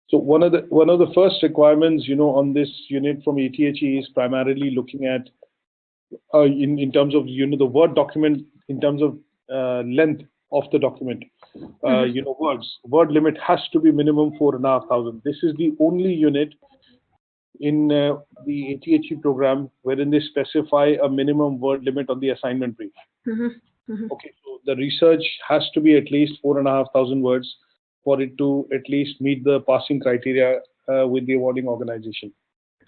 So one of the first requirements, on this unit from ATHE is primarily looking at in terms of the Word document, in terms of length of the document. Word limit has to be minimum 4,500. This is the only unit in the ATHE program wherein they specify a minimum word limit on the assignment brief. Okay, so the research has to be at least 4,500 words for it to at least meet the passing criteria with the awarding organization.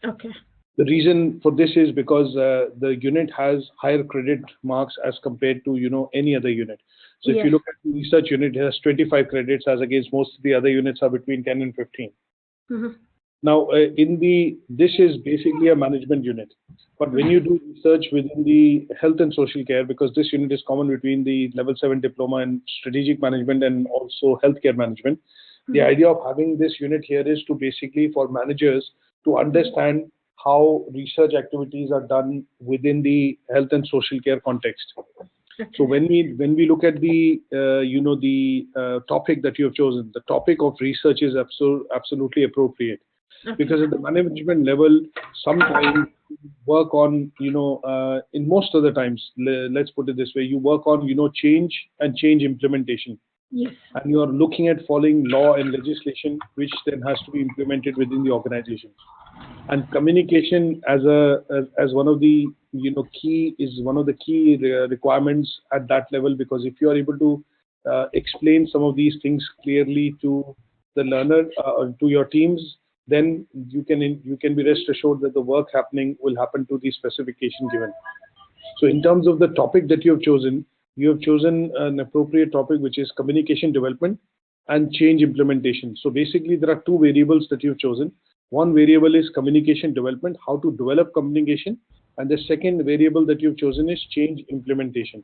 Okay. The reason for this is because the unit has higher credit marks as compared to any other unit. So if you look at the research unit, it has 25 credits, as against most of the other units are between 10 and 15. Now, this is basically a management unit. But when you do research within the health and social care, because this unit is common between the level 7 diploma in strategic management and also healthcare management, the idea of having this unit here is to basically for managers to understand how research activities are done within the health and social care context. So when we look at the topic that you have chosen, the topic of research is absolutely appropriate. Because at the management level, sometimes you work on, in most of the times, let's put it this way, you work on, change and change implementation. Yes. And you are looking at following law and legislation, which then has to be implemented within the organization. And communication as one of the key requirements at that level, because if you are able to explain some of these things clearly to the learner, to your teams, then you can be rest assured that the work will happen to the specification given. So in terms of the topic that you have chosen an appropriate topic, which is communication development and change implementation. So basically there are two variables that you've chosen. One variable is communication development, how to develop communication, and the second variable that you've chosen is change implementation.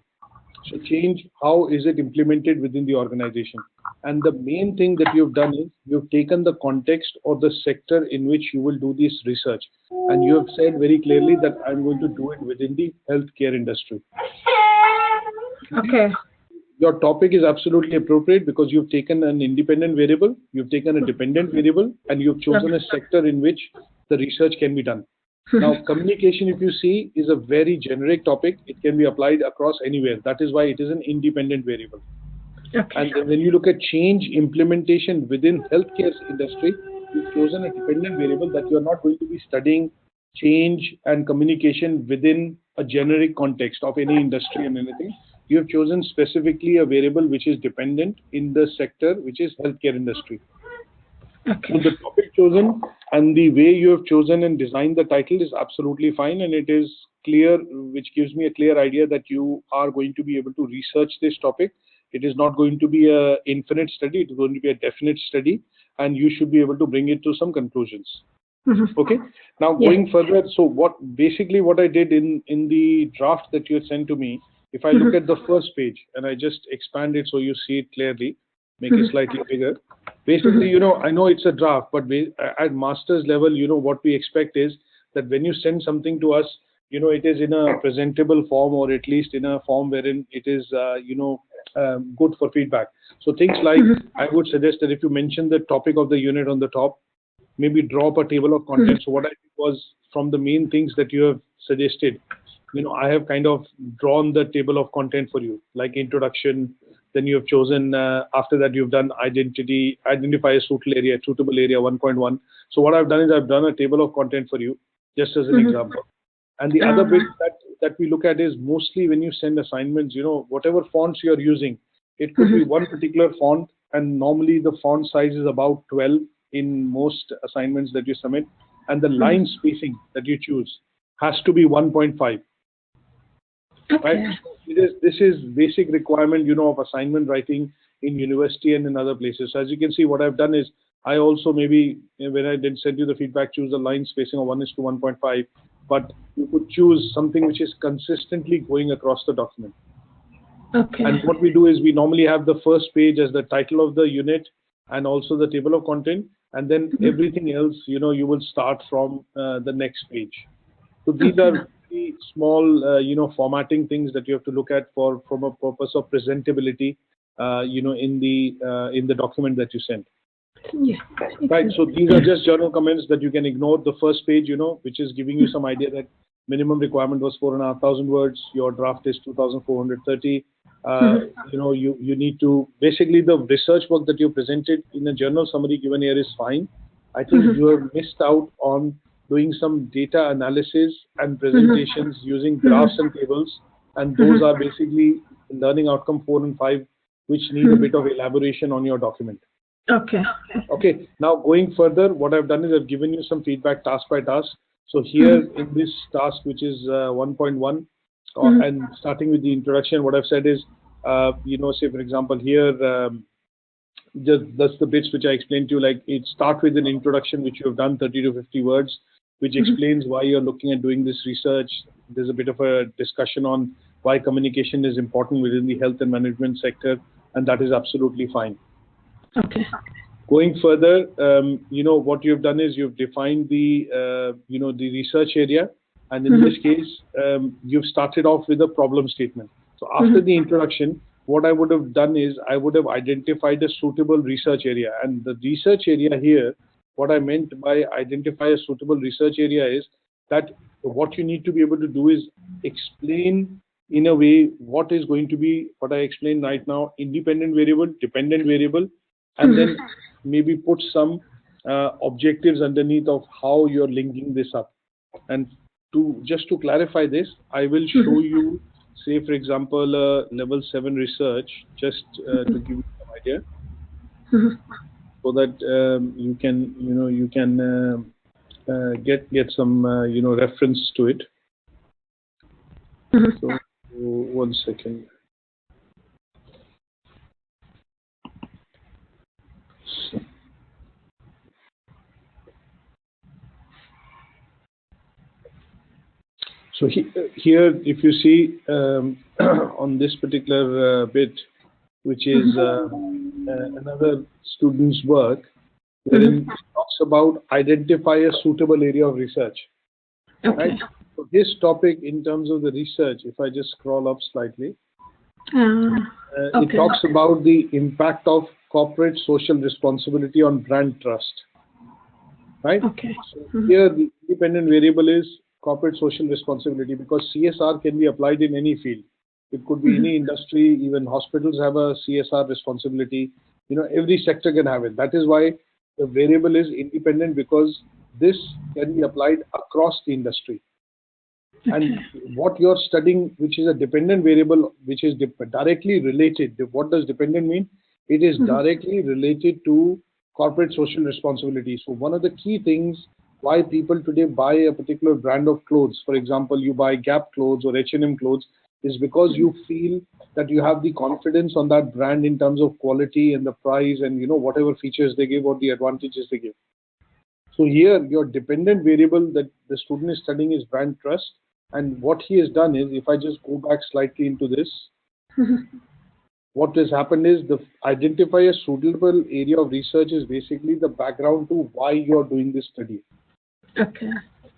So change, how is it implemented within the organization? And the main thing that you've done is you've taken the context or the sector in which you will do this research. And you have said very clearly that I'm going to do it within the healthcare industry. Okay. Your topic is absolutely appropriate because you've taken an independent variable, you've taken a dependent variable, and you've chosen a sector in which the research can be done. Now, communication, if you see, is a very generic topic. It can be applied across anywhere. That is why it is an independent variable. Okay. And then when you look at change implementation within healthcare industry, you've chosen a dependent variable that you're not going to be studying change and communication within a generic context of any industry and anything. You have chosen specifically a variable which is dependent in the sector, which is healthcare industry. Okay. So the topic chosen and the way you have chosen and designed the title is absolutely fine, and it is clear, which gives me a clear idea that you are going to be able to research this topic. It is not going to be an infinite study, it is going to be a definite study, and you should be able to bring it to some conclusions. Okay. Now going further, so what I did in the draft that you had sent to me, if I look at the first page and I just expand it so you see it clearly, make it slightly bigger. Basically, I know it's a draft, but at master's level, what we expect is that when you send something to us, it is in a presentable form, or at least in a form wherein it is, good for feedback. So things like, I would suggest that if you mention the topic of the unit on the top, maybe draw up a table of contents. So what I did was, from the main things that you have suggested, I have kind of drawn the table of content for you, like introduction. Then you have chosen, after that you've done identify a suitable area 1.1. So what I've done is I've done a table of content for you, just as an example. And the other bit that we look at is mostly when you send assignments, whatever fonts you're using, it could be one particular font, and normally the font size is about 12 in most assignments that you submit, and the line spacing that you choose has to be 1.5. Right? This is basic requirement, of assignment writing in university and in other places. So as you can see, what I've done is I also maybe, when I did send you the feedback, choose a line spacing of 1:1.5, but you could choose something which is consistently going across the document. Okay. And what we do is we normally have the first page as the title of the unit and also the table of content, and then everything else, you will start from the next page. So these are very small, formatting things that you have to look at from a purpose of presentability, in the document that you send. Yeah. Right. So these are just general comments that you can ignore. The first page, which is giving you some idea that minimum requirement was 4,500 words. Your draft is 2,430. You need to basically the research work that you presented in a journal summary given here is fine. I think you have missed out on doing some data analysis and presentations using graphs and tables, and those are basically learning outcome 4 and 5, which need a bit of elaboration on your document. Okay. Okay, now going further, what I've done is I've given you some feedback task by task. So here in this task, which is 1.1, and starting with the introduction, what I've said is, say for example here, that's the bits which I explained to you, like it start with an introduction which you have done 30 to 50 words, which explains why you're looking at doing this research. There's a bit of a discussion on why communication is important within the health and management sector, and that is absolutely fine. Okay. Going further, what you've done is you've defined the, the research area, and in this case, you've started off with a problem statement. So after the introduction, what I would have done is I would have identified a suitable research area, and the research area here, what I meant by identify a suitable research area is that what you need to be able to do is explain in a way what is going to be, what I explained right now, independent variable, dependent variable, and then maybe put some objectives underneath of how you're linking this up. And just to clarify this, I will show you, say for example, level 7 research, just to give you some idea, so that you can get some reference to it. So 1 second. So here, if you see on this particular bit, which is another student's work, wherein it talks about identify a suitable area of research. Okay. Right? So this topic, in terms of the research, if I just scroll up slightly, it talks about the impact of corporate social responsibility on brand trust. Right? Okay. So here, the independent variable is corporate social responsibility, because CSR can be applied in any field. It could be any industry, even hospitals have a CSR responsibility. Every sector can have it. That is why the variable is independent, because this can be applied across the industry. Okay. And what you're studying, which is a dependent variable, which is directly related. What does dependent mean? It is directly related to corporate social responsibility. So one of the key things why people today buy a particular brand of clothes, for example, you buy Gap clothes or H&M clothes, is because you feel that you have the confidence on that brand in terms of quality and the price and whatever features they give or the advantages they give. So here your dependent variable that the student is studying is brand trust, and what he has done is, if I just go back slightly into this, what has happened is the identify a suitable area of research is basically the background to why you are doing this study. Okay.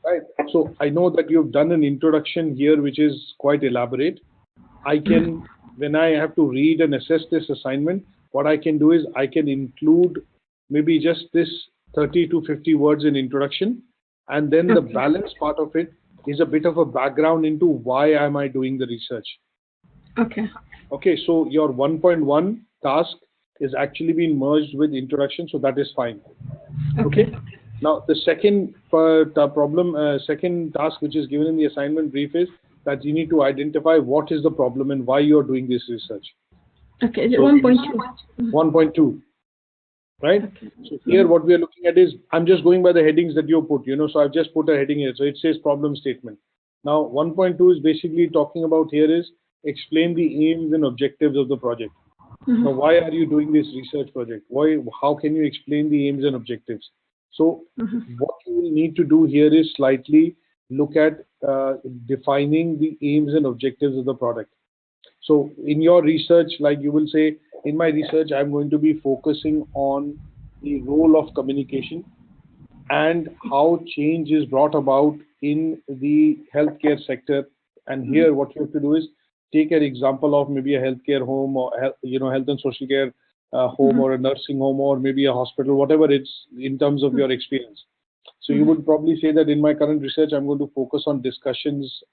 Right. So I know that you've done an introduction here, which is quite elaborate. I can, when I have to read and assess this assignment, what I can do is I can include maybe just this 30 to 50 words in introduction, and then the balance part of it is a bit of a background into why am I doing the research. Okay. Okay, so your 1.1 task is actually being merged with introduction, so that is fine. Okay. Now, the second second task which is given in the assignment brief is that you need to identify what is the problem and why you are doing this research. Okay, so 1.2. 1.2, right? Okay. So here what we are looking at is, I'm just going by the headings that you put, so I've just put a heading here. So it says problem statement. Now, 1.2 is basically talking about here is explain the aims and objectives of the project. Now, why are you doing this research project? How can you explain the aims and objectives? So what you will need to do here is slightly look at defining the aims and objectives of the product. So in your research, like you will say, in my research, I'm going to be focusing on the role of communication and how change is brought about in the healthcare sector. And here what you have to do is take an example of maybe a healthcare home or health and social care home or a nursing home or maybe a hospital, whatever it's in terms of your experience. So you would probably say that in my current research, I'm going to focus on discussions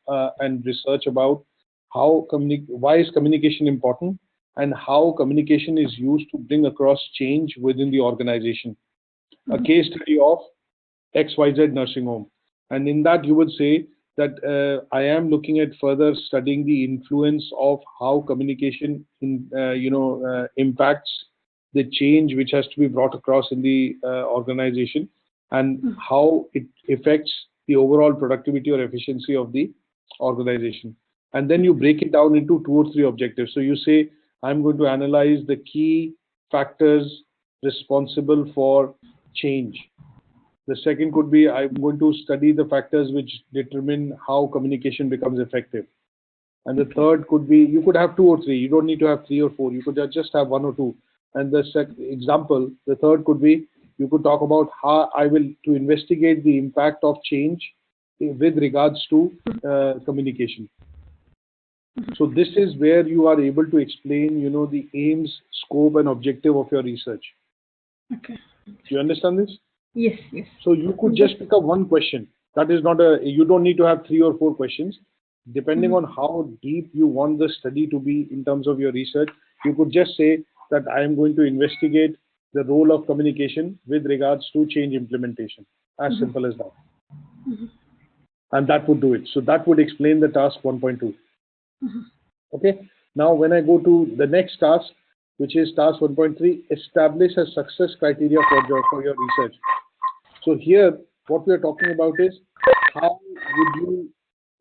and research about why is communication important and how communication is used to bring across change within the organization. A case study of XYZ nursing home. And in that, you would say that I am looking at further studying the influence of how communication impacts the change which has to be brought across in the organization, and how it affects the overall productivity or efficiency of the organization. And then you break it down into 2 or 3 objectives. So you say, I'm going to analyze the key factors responsible for change. The second could be, I'm going to study the factors which determine how communication becomes effective. And the third could be, you could have 2 or 3. You don't need to have 3 or 4. You could just have 1 or 2. And the example, the third could be, you could talk about how I will to investigate the impact of change with regards to communication. So this is where you are able to explain, the aims, scope, and objective of your research. Okay. Do you understand this? Yes. So you could just pick up one question. That is not you don't need to have 3 or 4 questions. Depending on how deep you want the study to be in terms of your research, you could just say that I am going to investigate the role of communication with regards to change implementation. As simple as that. And that would do it. So that would explain the task 1.2. Okay. Now, when I go to the next task, which is task 1.3, establish a success criteria for your research. So here, what we are talking about is how would you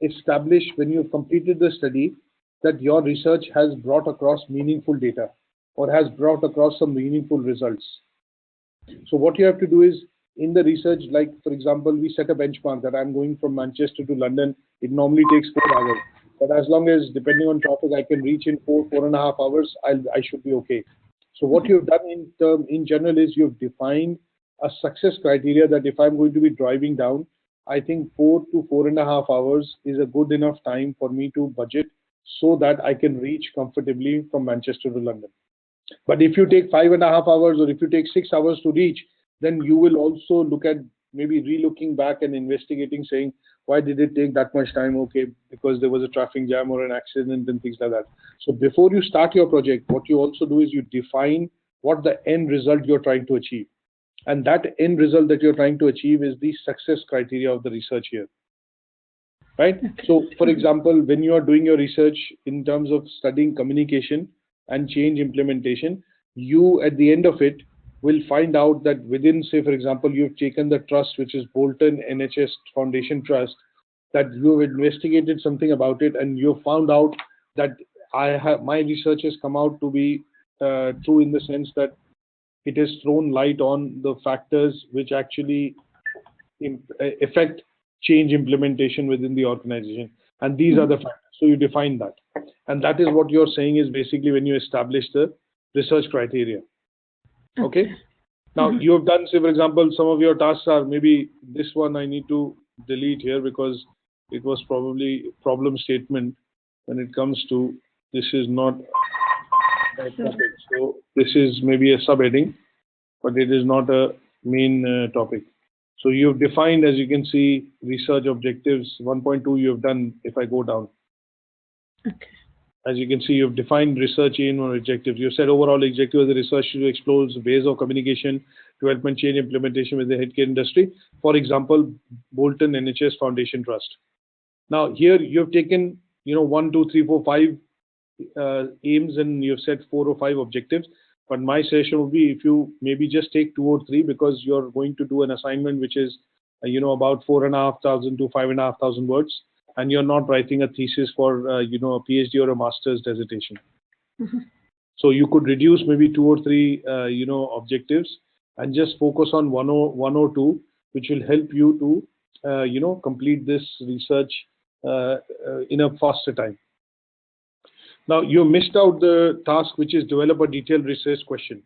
establish, when you've completed the study, that your research has brought across meaningful data or has brought across some meaningful results. So what you have to do is, in the research, like for example, we set a benchmark that I'm going from Manchester to London. It normally takes 4 hours. But as long as, depending on traffic, I can reach in 4.5 hours, I should be okay. So what you've done in general is you've defined a success criteria that if I'm going to be driving down, I think 4 to 4.5 hours is a good enough time for me to budget so that I can reach comfortably from Manchester to London. But if you take 5.5 hours or if you take 6 hours to reach, then you will also look at maybe re-looking back and investigating, saying, why did it take that much time? Okay, because there was a traffic jam or an accident and things like that. So before you start your project, what you also do is you define what the end result you're trying to achieve. And that end result that you're trying to achieve is the success criteria of the research here. Right? So, for example, when you are doing your research in terms of studying communication and change implementation, you, at the end of it, will find out that within, say, for example, you've taken the trust, which is Bolton NHS Foundation Trust, that you've investigated something about it and you found out that my research has come out to be true in the sense that it has thrown light on the factors which actually affect change implementation within the organization. And these are the factors. So you define that. And that is what you're saying is basically when you establish the research criteria. Okay. Now you have done, say, for example, some of your tasks are maybe this one I need to delete here because it was probably a problem statement when it comes to this is not that topic. So this is maybe a subheading, but it is not a main topic. So you've defined, as you can see, research objectives 1.2 you have done. If I go down. Okay. As you can see, you've defined research aim or objectives. You said overall objective of the research to explore ways of communication, development, change, implementation with the healthcare industry. For example, Bolton NHS Foundation Trust. Now here you've taken, 1, 2, 3, 4, 5 aims, and you've set 4 or 5 objectives. But my suggestion would be if you maybe just take 2 or 3 because you're going to do an assignment which is, about 4,500 to 5,500 words. And you're not writing a thesis for, a PhD or a master's dissertation. So you could reduce maybe 2 or 3, objectives and just focus on one or two, which will help you to, complete this research in a faster time. Now, you missed out the task, which is develop a detailed research question.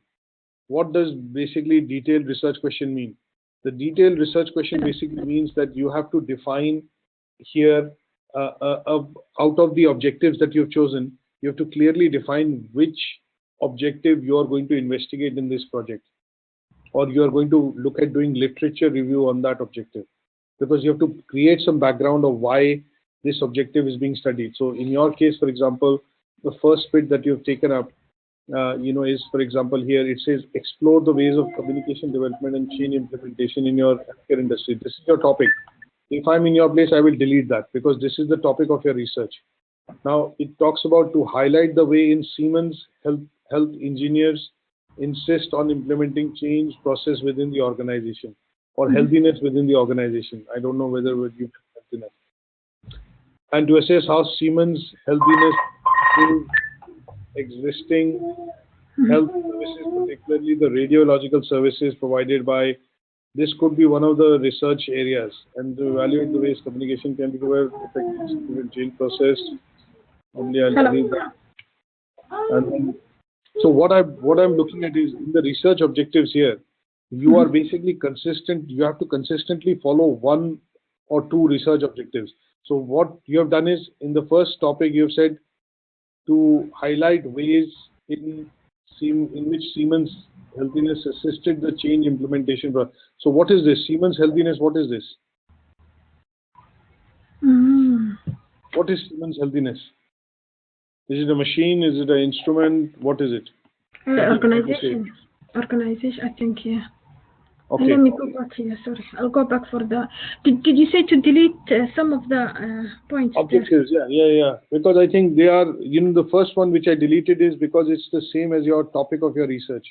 What does basically detailed research question mean? The detailed research question basically means that you have to define here, out of the objectives that you've chosen, you have to clearly define which objective you are going to investigate in this project, or you are going to look at doing literature review on that objective, because you have to create some background of why this objective is being studied. So in your case, for example, the first bit that you've taken up, is, for example, here it says explore the ways of communication development and change implementation in your healthcare industry. This is your topic. If I'm in your place, I will delete that because this is the topic of your research. Now it talks about to highlight the way in Siemens health engineers insist on implementing change process within the organization, or healthiness within the organization. I don't know whether you healthiness. And to assess how Siemens healthiness is existing health services, particularly the radiological services provided by. This could be one of the research areas, and to evaluate the ways communication can be developed effectively in change process. Only I'll leave that. And then, so what I'm looking at is in the research objectives here, you are basically consistent. You have to consistently follow one or two research objectives. So what you have done is, in the first topic, you have said to highlight ways in which Siemens healthiness assisted the change implementation. So what is this? Siemens healthiness, what is this? What is Siemens healthiness? Is it a machine? Is it an instrument? What is it? Organization. Organization, I think, yeah. Okay. Let me go back here, sorry. I'll go back for the... Did you say to delete some of the points? Objectives, yeah. Because I think they are, the first one which I deleted is because it's the same as your topic of your research.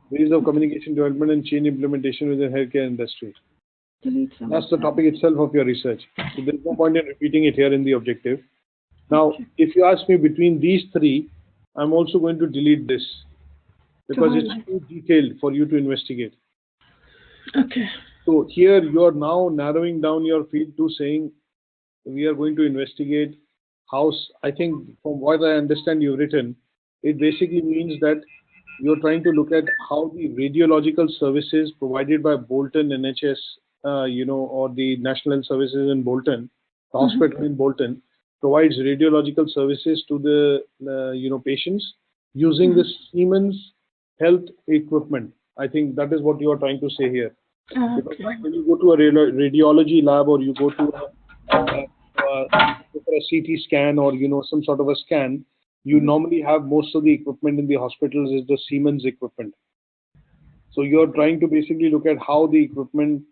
Ways of communication development and change implementation within healthcare industry. Delete some. That's the topic itself of your research. So there's no point in repeating it here in the objective. Now, if you ask me between these three, I'm also going to delete this because it's too detailed for you to investigate. Okay. So here you are now narrowing down your field to saying we are going to investigate how, I think from what I understand you've written, it basically means that you're trying to look at how the radiological services provided by Bolton NHS, or the National Health Services in Bolton, the hospital in Bolton, provides radiological services to the patients using the Siemens health equipment. I think that is what you are trying to say here. Because like when you go to a radiology lab, or you go to a CT scan, or some sort of a scan, you normally have most of the equipment in the hospitals is the Siemens equipment. So you're trying to basically look at how the equipment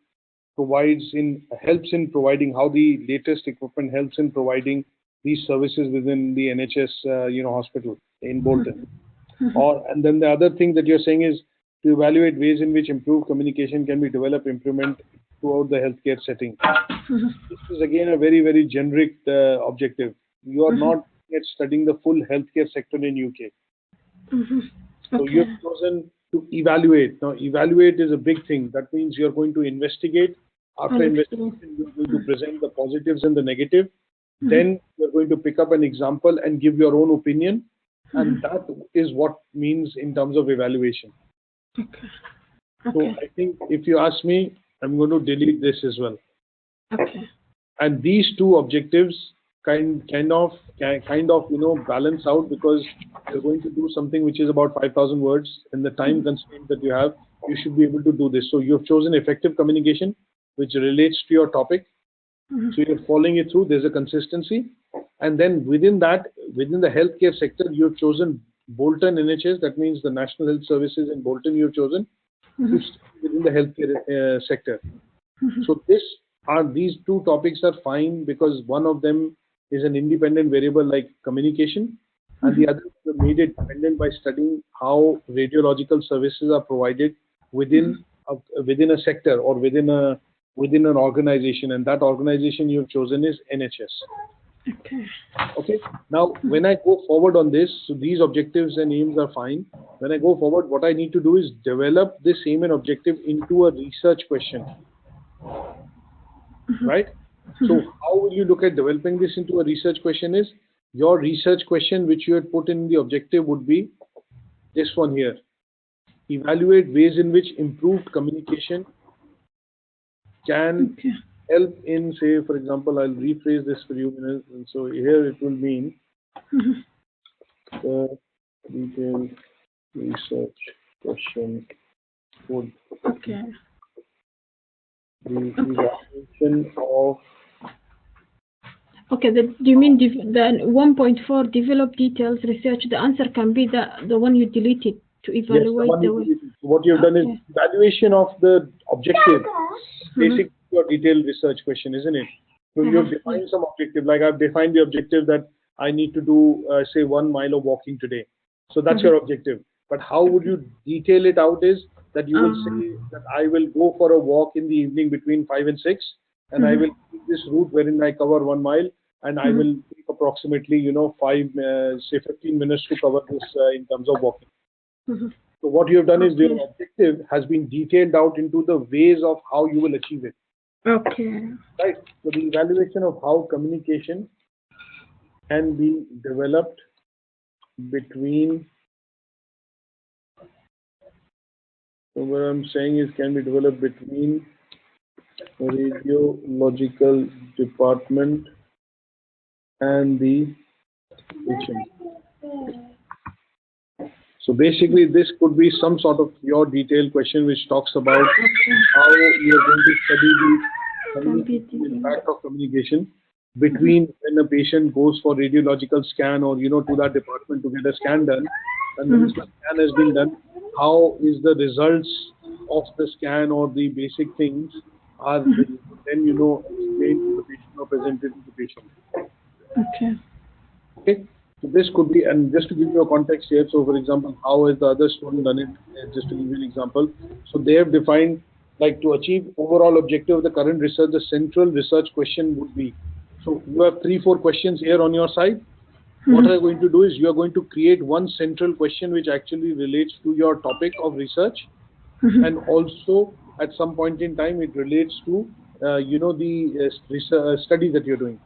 helps in providing, how the latest equipment helps in providing these services within the NHS, hospital in Bolton. And then the other thing that you're saying is to evaluate ways in which improved communication can be developed, implemented throughout the healthcare setting. This is again a very, very generic objective. You are not yet studying the full healthcare sector in UK. So you have chosen to evaluate. Now, evaluate is a big thing. That means you're going to investigate. After investigation, you're going to present the positives and the negative. Then you're going to pick up an example and give your own opinion. And that is what means in terms of evaluation. So I think if you ask me, I'm going to delete this as well. And these two objectives kind of balance out, because you're going to do something which is about 5,000 words, and the time constraint that you have, you should be able to do this. So you've chosen effective communication, which relates to your topic. So you're following it through. There's a consistency, and then within that, within the healthcare sector, you've chosen Bolton NHS. That means the National Health Services in Bolton. You've chosen within the healthcare sector. So these two topics are fine, because one of them is an independent variable like communication, and the other is made it dependent by studying how radiological services are provided within a sector or within an organization, and that organization you've chosen is NHS. Okay. Now, when I go forward on this, so these objectives and aims are fine. When I go forward, what I need to do is develop this aim and objective into a research question. Right? So how will you look at developing this into a research question is, your research question which you had put in the objective would be this one here. Evaluate ways in which improved communication can help in, say, for example, I'll rephrase this for you. And so here it will mean detailed research question would Okay. the evaluation of Okay, do you mean the 1.4 develop details research? The answer can be the one you deleted to evaluate yes, the way. what you've done is evaluation of the objective. Basic your detailed research question, isn't it? So you've defined some objective, like I've defined the objective that I need to do, say, 1 mile of walking today. So that's your objective. But how would you detail it out is that you will say that I will go for a walk in the evening between 5 and 6, and I will take this route wherein I cover 1 mile, and I will take approximately, 15 minutes to cover this in terms of walking. So what you have done is your objective has been detailed out into the ways of how you will achieve it. Okay. Right. So the evaluation of how communication can be developed between. So what I'm saying is can be developed between radiological department and the patient. So basically, this could be some sort of your detailed question which talks about how you are going to study the impact of communication between when a patient goes for radiological scan or to that department to get a scan done, and once the scan has been done, how is the results of the scan or the basic things are then explained to the patient or presented to the patient. Okay. So this could be, and just to give you a context here, so for example, how has the other student done it? Just to give you an example. So they have defined, like, to achieve overall objective of the current research, the central research question would be. So you have 3-4 questions here on your side. What are you going to do is you are going to create one central question which actually relates to your topic of research, and also at some point in time it relates to the study that you're doing.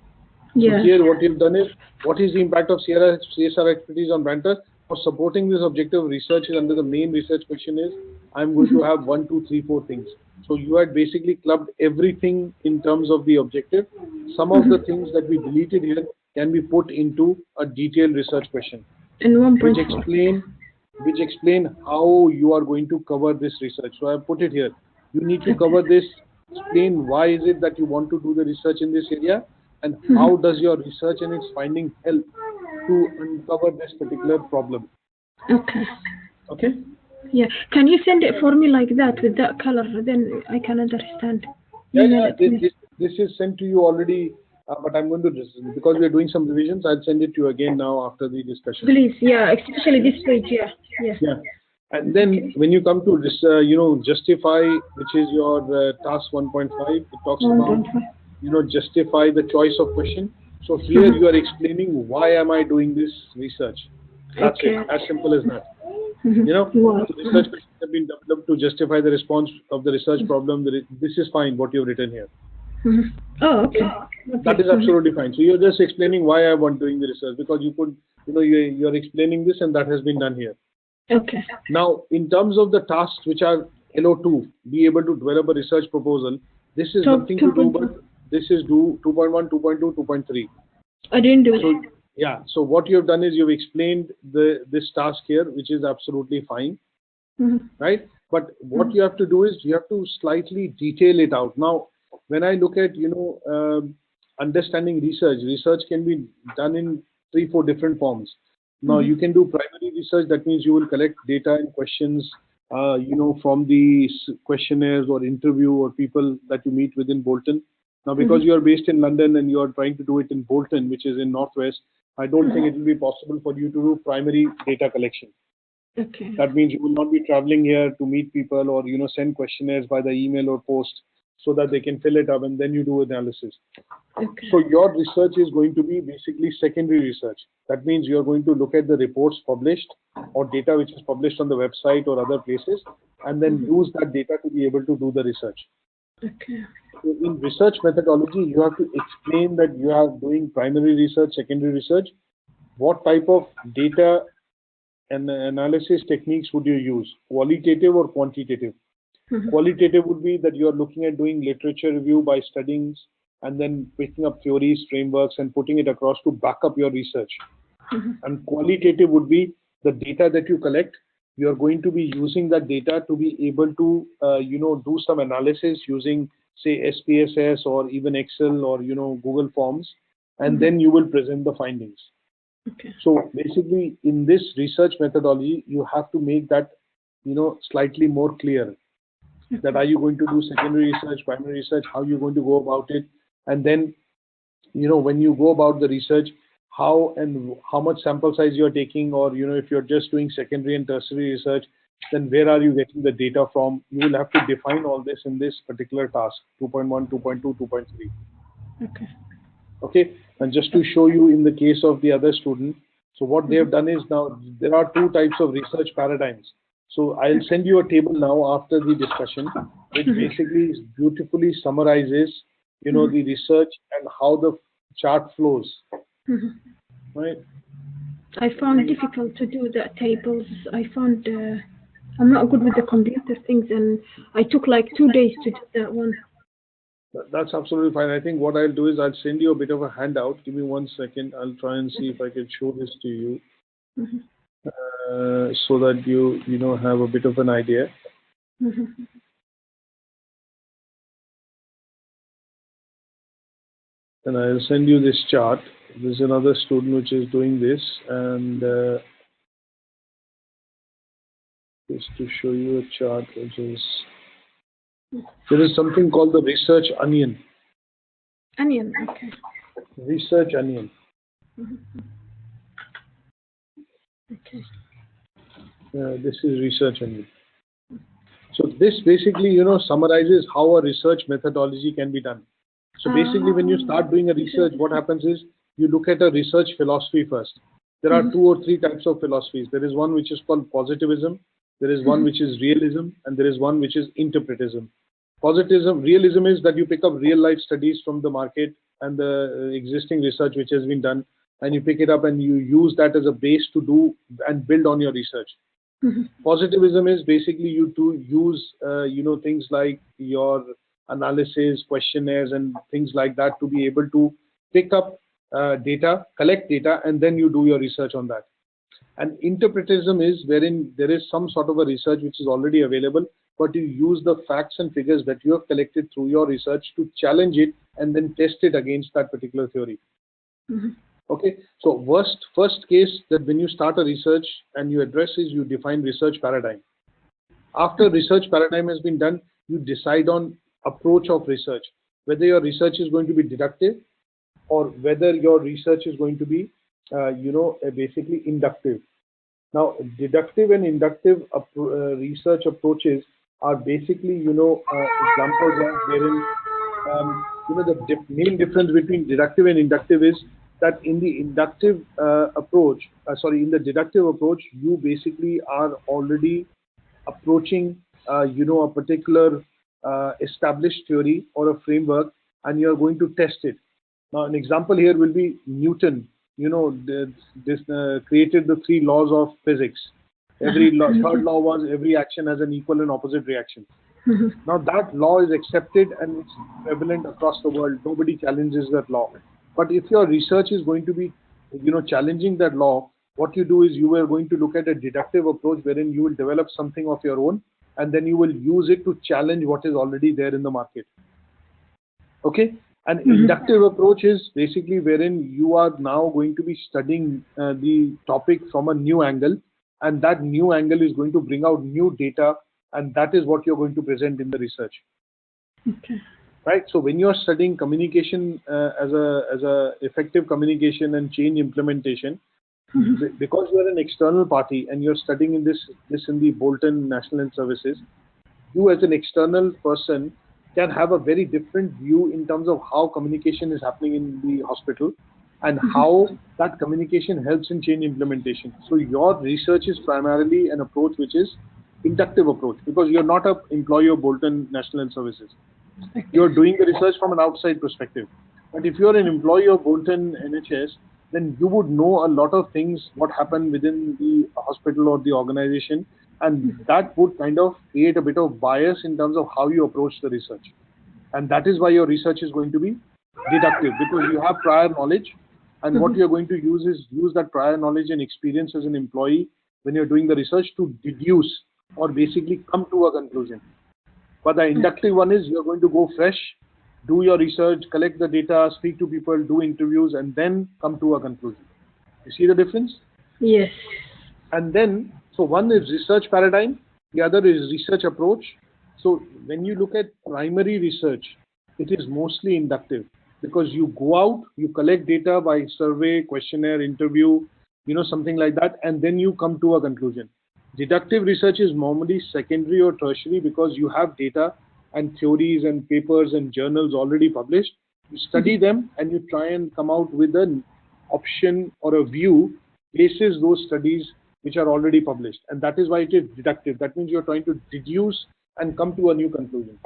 Yeah. So here what you've done is, what is the impact of CSR expertise on Banter? For supporting this objective of research is under the main research question is, I'm going to have 1, 2, 3, 4 things. So you had basically clubbed everything in terms of the objective. Some of the things that we deleted here can be put into a detailed research question, which explain how you are going to cover this research. So I have put it here. You need to cover this, explain why is it that you want to do the research in this area, and how does your research and its findings help to uncover this particular problem. Okay? Yeah. Can you send it for me like that with that color? Then I can understand. Yeah. This is sent to you already, but I'm going to, because we are doing some revisions, I'll send it to you again now after the discussion. Please, yeah, especially this page, yeah. And then when you come to this, justify, which is your task 1.5, it talks about, justify the choice of question. So here you are explaining why am I doing this research. That's it, as simple as that. So research questions have been developed to justify the response of the research problem. This is fine, what you've written here. Oh, okay. That is absolutely fine. So you're just explaining why I want doing the research, because you could, you're explaining this and that has been done here. Okay. Now, in terms of the tasks which are LO2, be able to develop a research proposal, this is nothing to do, but this is do 2.1, 2.2, 2.3. I didn't do it. Yeah. So what you have done is you've explained this task here, which is absolutely fine, right? But what you have to do is you have to slightly detail it out. Now, when I look at understanding research can be done in 3-4 different forms. Now you can do primary research. That means you will collect data and questions, from the questionnaires or interview or people that you meet within Bolton. Now, because you are based in London and you are trying to do it in Bolton, which is in Northwest, I don't think it will be possible for you to do primary data collection. Okay. That means you will not be traveling here to meet people or, send questionnaires by the email or post so that they can fill it up and then you do analysis. Okay. So your research is going to be basically secondary research. That means you are going to look at the reports published or data which is published on the website or other places, and then use that data to be able to do the research. Okay. So in research methodology, you have to explain that you are doing primary research, secondary research. What type of data and analysis techniques would you use? Qualitative or quantitative? Qualitative would be that you are looking at doing literature review by studying and then picking up theories, frameworks, and putting it across to back up your research. And qualitative would be the data that you collect, you're going to be using that data to be able to, do some analysis using, say, SPSS or even Excel or, Google Forms, and then you will present the findings. Okay. So basically, in this research methodology, you have to make that, slightly more clear. That are you going to do secondary research, primary research, how you're going to go about it, and then, when you go about the research, how and how much sample size you're taking, or, if you're just doing secondary and tertiary research, then where are you getting the data from? You will have to define all this in this particular task, 2.1, 2.2, 2.3. Okay. Okay, and just to show you in the case of the other student, so what they have done is, now there are two types of research paradigms. So I'll send you a table now after the discussion, which basically beautifully summarizes, the research and how the chart flows. Right? I found it difficult to do the tables. I found I'm not good with the computer things, and I took like 2 days to do that one. That's absolutely fine. I think what I'll do is I'll send you a bit of a handout. Give me 1 second. I'll try and see if I can show this to you, so that you have a bit of an idea. And I'll send you this chart. There's another student which is doing this, and just to show you a chart, which is, there is something called the research onion. Onion, okay. Research onion. Okay. This is research onion. So this basically, summarizes how a research methodology can be done. So basically, when you start doing a research, what happens is you look at a research philosophy first. There are 2 or 3 types of philosophies. There is one which is called positivism. There is one which is realism, and there is one which is interpretism. Realism is that you pick up real life studies from the market and the existing research which has been done, and you pick it up and you use that as a base to do and build on your research. Positivism is basically you to use, things like your analysis, questionnaires, and things like that to be able to pick up data, collect data, and then you do your research on that. And interpretism is wherein there is some sort of a research which is already available, but you use the facts and figures that you have collected through your research to challenge it and then test it against that particular theory. Okay, so first case, that when you start a research and you address is you define research paradigm. After research paradigm has been done, you decide on approach of research, whether your research is going to be deductive or whether your research is going to be, basically inductive. Now, deductive and inductive research approaches are basically, examples of wherein, the main difference between deductive and inductive is that in the inductive approach, in the deductive approach, you basically are already approaching, a particular established theory or a framework, and you're going to test it. Now, an example here will be Newton. Created the 3 laws of physics. Every third law was every action has an equal and opposite reaction. Now that law is accepted and it's prevalent across the world. Nobody challenges that law. But if your research is going to be, challenging that law, what you do is you are going to look at a deductive approach wherein you will develop something of your own, and then you will use it to challenge what is already there in the market. Okay. An inductive approach is basically wherein you are now going to be studying the topic from a new angle, and that new angle is going to bring out new data, and that is what you're going to present in the research. Okay. Right. So when you're studying communication as a effective communication and change implementation, because you're an external party and you're studying in this in the Bolton National Health Services, you as an external person can have a very different view in terms of how communication is happening in the hospital and how that communication helps in change implementation. So your research is primarily an approach which is inductive approach, because you're not an employee of Bolton National Health Services. You're doing the research from an outside perspective. But if you're an employee of Bolton NHS, then you would know a lot of things, what happened within the hospital or the organization, and that would kind of create a bit of bias in terms of how you approach the research. And that is why your research is going to be deductive, because you have prior knowledge, and what you're going to use is use that prior knowledge and experience as an employee when you're doing the research to deduce or basically come to a conclusion. But the inductive one is you're going to go fresh, do your research, collect the data, speak to people, do interviews, and then come to a conclusion. You see the difference? Yes. And then, so one is research paradigm, the other is research approach. So when you look at primary research, it is mostly inductive because you go out, you collect data by survey, questionnaire, interview, something like that, and then you come to a conclusion. Deductive research is normally secondary or tertiary because you have data and theories and papers and journals already published. You study them and you try and come out with an option or a view basis those studies which are already published. And that is why it is deductive. That means you're trying to deduce and come to a new conclusion.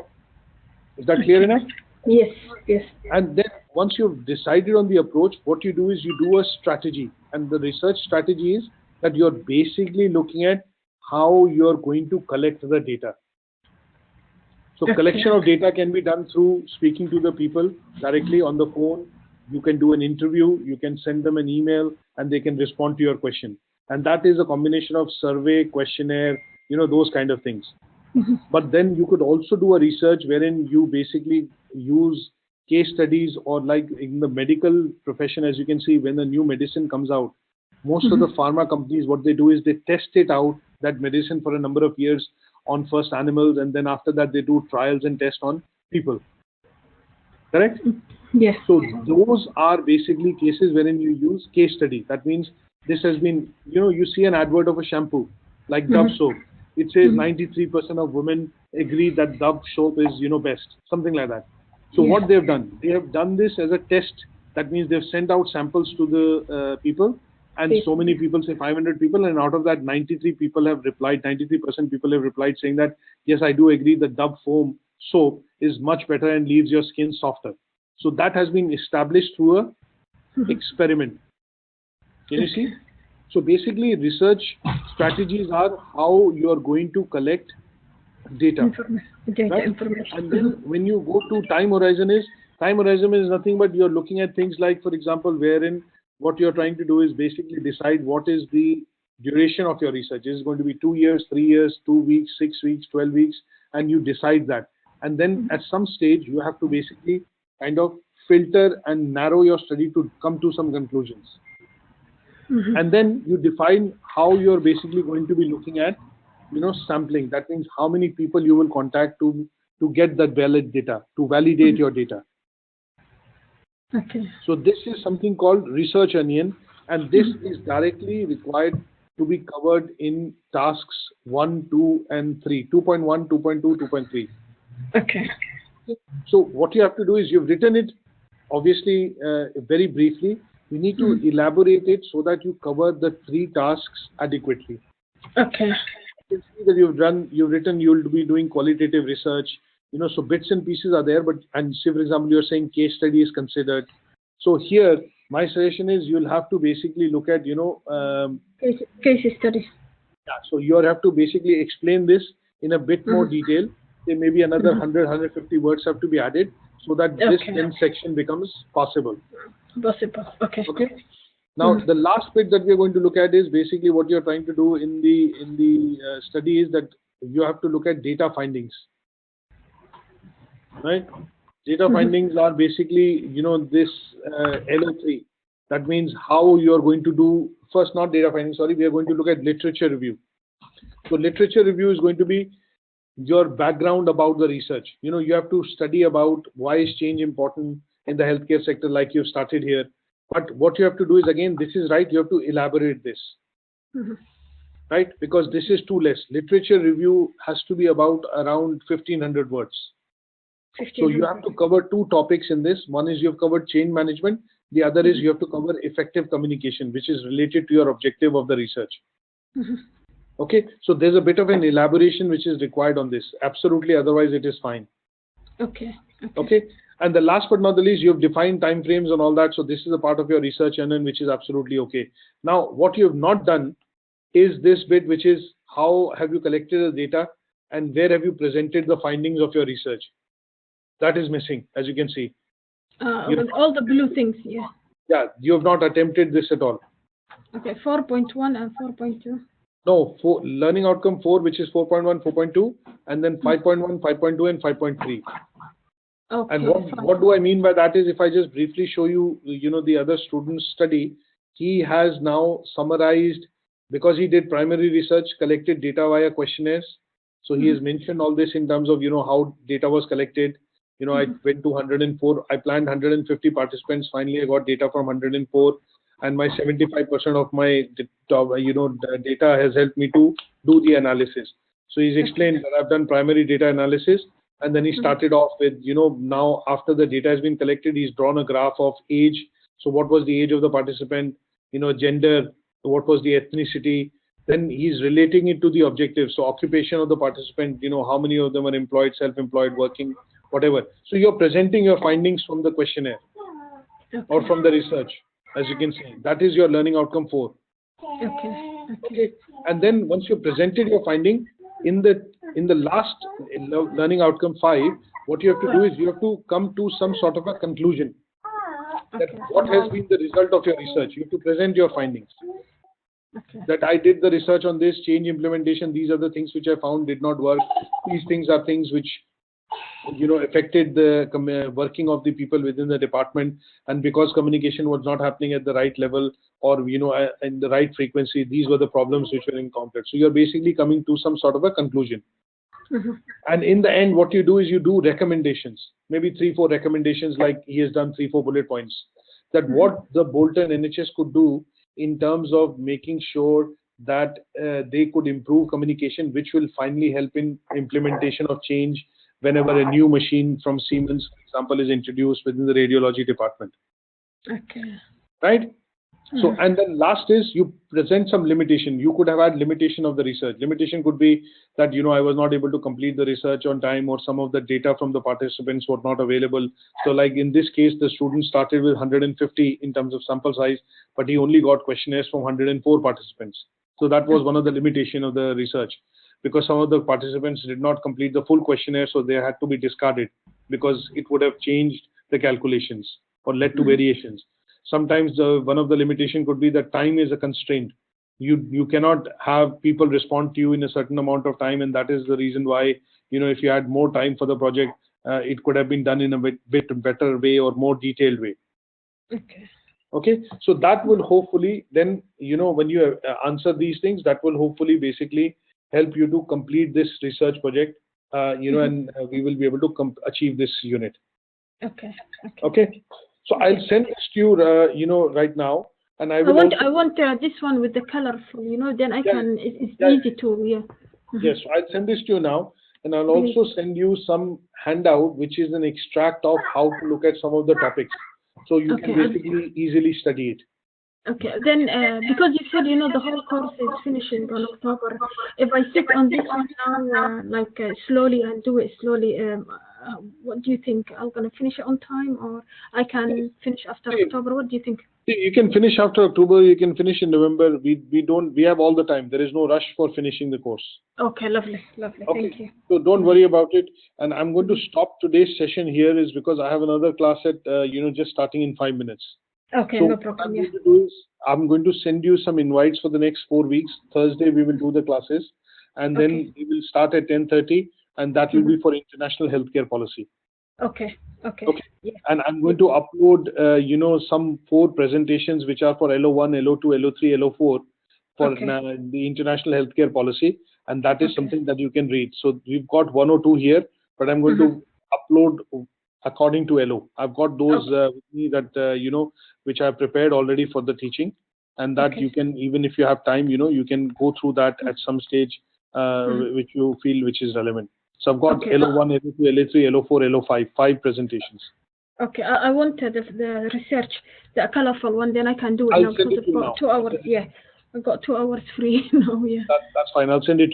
Is that clear enough? Yes, yes. And then once you've decided on the approach, what you do is you do a strategy. And the research strategy is that you're basically looking at how you're going to collect the data. So collection of data can be done through speaking to the people directly on the phone. You can do an interview, you can send them an email, and they can respond to your question. And that is a combination of survey, questionnaire, those kind of things. But then you could also do a research wherein you basically use case studies, or like in the medical profession, as you can see, when a new medicine comes out, most of the pharma companies, what they do is they test it out, that medicine, for a number of years on first animals, and then after that they do trials and tests on people. Correct? Yes. So those are basically cases wherein you use case study. That means this has been, you see an advert of a shampoo like Dove soap. It says 93% of women agree that Dove soap is, best, something like that. So what they've done, they have done this as a test. That means they've sent out samples to the people, and so many people, say 500 people, and out of that 93% people have replied saying that, yes, I do agree that Dove foam soap is much better and leaves your skin softer. So that has been established through a experiment. Can you see? So basically research strategies are how you are going to collect data. Information. And then when you go to time horizon is nothing but you're looking at things like, for example, wherein what you're trying to do is basically decide what is the duration of your research. Is it going to be 2 years, 3 years, 2 weeks, 6 weeks, 12 weeks, and you decide that. And then at some stage you have to basically kind of filter and narrow your study to come to some conclusions. And then you define how you're basically going to be looking at, sampling. That means how many people you will contact to get that valid data, to validate your data. Okay. So this is something called research onion, and this is directly required to be covered in tasks 1, 2, and 3, 2.1, 2.2, 2.3. Okay. So what you have to do is you've written it, obviously, very briefly. You need to elaborate it so that you cover the 3 tasks adequately. Okay. You can see that you've written you'll be doing qualitative research, so bits and pieces are there, but, and say for example, you're saying case study is considered. So here, my suggestion is you'll have to basically look at, case study. Yeah, so you have to basically explain this in a bit more detail. There may be another 100, 150 words have to be added so that this then section becomes possible. Okay. Okay. Now the last bit that we're going to look at is basically what you're trying to do in the study is that you have to look at data findings. Right? Data findings are basically, this LO3. That means how you're going to do, first not data findings, sorry, we are going to look at literature review. So literature review is going to be your background about the research. You have to study about why is change important in the healthcare sector, like you've started here. But what you have to do is, again, this is right, you have to elaborate this. Right? Because this is too less. Literature review has to be about around 1500 words. So you have to cover 2 topics in this. One is you've covered change management. The other is you have to cover effective communication, which is related to your objective of the research. Okay, so there's a bit of an elaboration which is required on this. Absolutely, otherwise it is fine. Okay. And the last but not the least, you have defined time frames and all that. So this is a part of your research onion, which is absolutely okay. Now, what you have not done is this bit, which is how have you collected the data and where have you presented the findings of your research. That is missing, as you can see. With all the blue things, yeah. Yeah, you have not attempted this at all. Okay, 4.1 and 4.2. No, learning outcome 4, which is 4.1, 4.2, and then 5.1, 5.2, and 5.3. Okay. And what do I mean by that is, if I just briefly show you, the other student's study, he has now summarized, because he did primary research, collected data via questionnaires. So he has mentioned all this in terms of, how data was collected. I went to 104, I planned 150 participants. Finally, I got data from 104, and my 75% of my, data has helped me to do the analysis. So he's explained that I've done primary data analysis. And then he started off with, now after the data has been collected, he's drawn a graph of age. So what was the age of the participant, gender, what was the ethnicity? Then he's relating it to the objective. So occupation of the participant, how many of them are employed, self-employed, working, whatever. So you're presenting your findings from the questionnaire or from the research, as you can see. That is your learning outcome 4. Okay. And then once you presented your finding, in the last learning outcome 5, what you have to do is you have to come to some sort of a conclusion. That what has been the result of your research. You have to present your findings. That I did the research on this, change implementation, these are the things which I found did not work. These things are things which affected the working of the people within the department, and because communication was not happening at the right level or in the right frequency, these were the problems which were encountered. So you're basically coming to some sort of a conclusion. And in the end, what you do is you do recommendations, maybe 3-4 recommendations, like he has done 3-4 bullet points, that what the Bolton NHS could do in terms of making sure that they could improve communication, which will finally help in implementation of change whenever a new machine from Siemens, for example, is introduced within the radiology department. Right? So, and then last is you present some limitation. You could have had limitation of the research. Limitation could be that, I was not able to complete the research on time, or some of the data from the participants were not available. So like in this case, the student started with 150 in terms of sample size, but he only got questionnaires from 104 participants. So that was one of the limitation of the research, because some of the participants did not complete the full questionnaire, so they had to be discarded because it would have changed the calculations or led to variations. Sometimes one of the limitation could be that time is a constraint. You cannot have people respond to you in a certain amount of time, and that is the reason why, if you had more time for the project, it could have been done in a bit better way or more detailed way. Okay, so that will hopefully then, when you answer these things, that will hopefully basically help you to complete this research project, and we will be able to achieve this unit. Okay. So I'll send this to you, right now, and I will. I want this one with the colorful, then I can. It's easy to. Yes, so I'll send this to you now, and I'll also send you some handout, which is an extract of how to look at some of the topics, so you can basically easily study it. Okay, then because you said the whole course is finishing on October. If I sit on this one now, slowly and do it slowly, what do you think? I'm gonna finish it on time, or I can finish after October? What do you think? You can finish after October. You can finish in November. We have all the time. There is no rush for finishing the course. Okay, lovely. Okay. Thank you. So don't worry about it. And I'm going to stop today's session here, is because I have another class at just starting in 5 minutes. Okay, So no problem. What I'm going to do is I'm going to send you some invites for the next 4 weeks. Thursday we will do the classes, and then we will start at 10:30, and that will be for international healthcare policy. Okay. Yeah. And I'm going to upload some 4 presentations which are for LO1, LO2, LO3, LO4 for the international healthcare policy, and that is something that you can read. So we've got 1 or 2 here, but I'm going to upload according to LO. I've got those with me that which I have prepared already for the teaching, and that you can, even if you have time, you can go through that at some stage which you feel which is relevant. So I've got LO1, LO2, LO3, LO4, LO5, 5 presentations. Okay, I want the research, the colorful one, then I can do it I'll now send because it to you I've got now. 2 hours. Yeah, I've got 2 hours free now. Yeah. That's fine. I'll send it to you now.